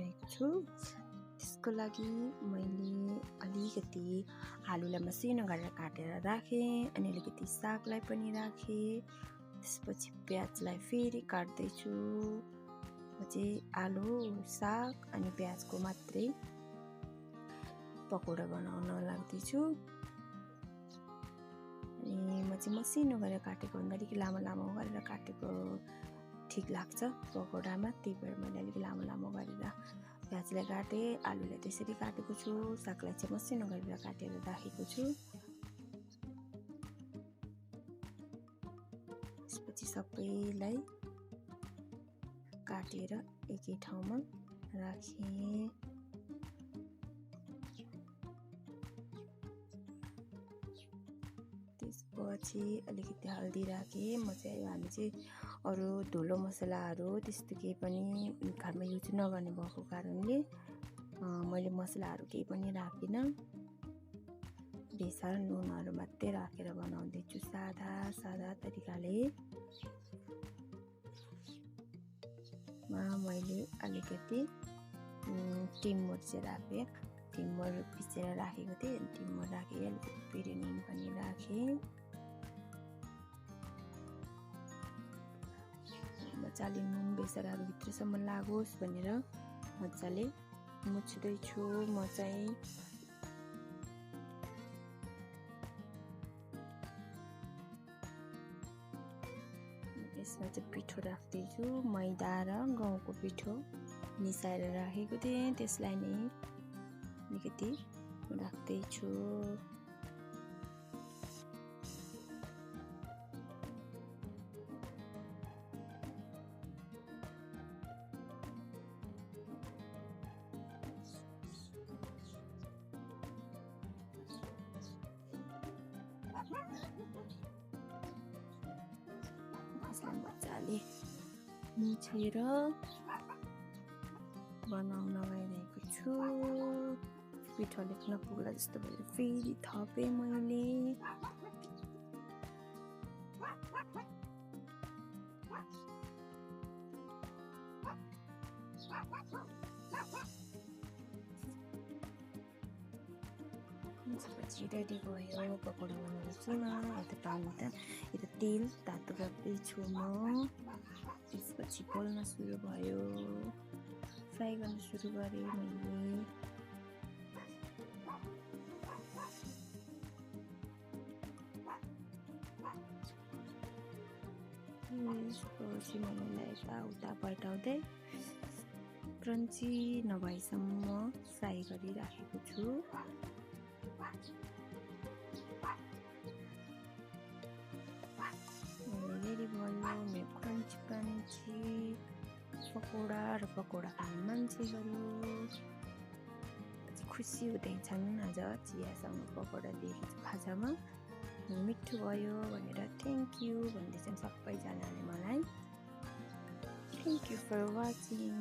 बनाइरहेको छु। त्यसको लागि मैले अलिकति आलुलाई मसिनो गरेर काटेर राखेँ अनि अलिकति सागलाई पनि राखेँ। त्यसपछि प्याजलाई फेरि काट्दैछु। म चाहिँ आलु, साग अनि प्याजको मात्रै पकौडा बनाउन लाग्दैछु। अनि म चाहिँ मसिनो गरेर काटेको भन्दा अलिक लामो लामो गरेर काटेको ठिक लाग्छ पकौडामा, त्यही भएर मैले अलिक लामो लामो गरेर प्याजलाई काटेँ। आलुलाई त्यसरी काटेको छु, सागलाई चाहिँ मसिनो गरेर काटेर राखेको छु। त्यसपछि सबैलाई काटेर एकै ठाउँमा राखेँ। त्यसपछि अलिकति हल्दी राखेँ। हामी चाहिँ अरू धुलो मसलाहरू त्यस्तो केही पनि घरमा युज नगर्ने भएको कारणले मैले मसलाहरू केही पनि राखिनँ। बेसार नुनहरू मात्रै राखेर बनाउँदैछु सादा तरिकाले। मैले अलिकति टिमुर चाहिँ राखेँ। टिमुर पिसेर राखेको थिएँ, टिमुर राखेँ। अलिकति फेरि नुन पनि राखेँ। मजाले नुन बेसारहरू भित्रसम्म लागोस् भनेर मजाले मुछ्दैछु म चाहिँ। यसमा चाहिँ पिठो राख्दैछु। मैदा र गहुँको पिठो मिसाएर राखेको थिएँ, त्यसलाई नै अलिकति राख्दैछु। यसलाई मजाले मुछेर बनाउन गइरहेको छु। पिठोले नपुग्ला जस्तो भयो, फेरि थपेँ मैले। त्यसपछि रेडी भयो पकौडा बनाउँदैछु म। यता तेल तातो गर्दैछु म। त्यसपछि पोल्न सुरु भयो, फ्राई गर्न सुरु गरेँ मैले। त्यसपछि मैले यताउता पल्टाउँदै क्रन्ची नभएसम्म फ्राई गरिराखेको छु। रेडी भयो मेरो क्रन्ची पकौडा र पकौडा खाने मान्छेहरू खुसी हुँदैछन्। आज चियासँग पकौडा दिएको खाजामा मिठो भयो भनेर थ्याङ्क यू भन्दैछन् सबैजनाले मलाई। Thank you for watching.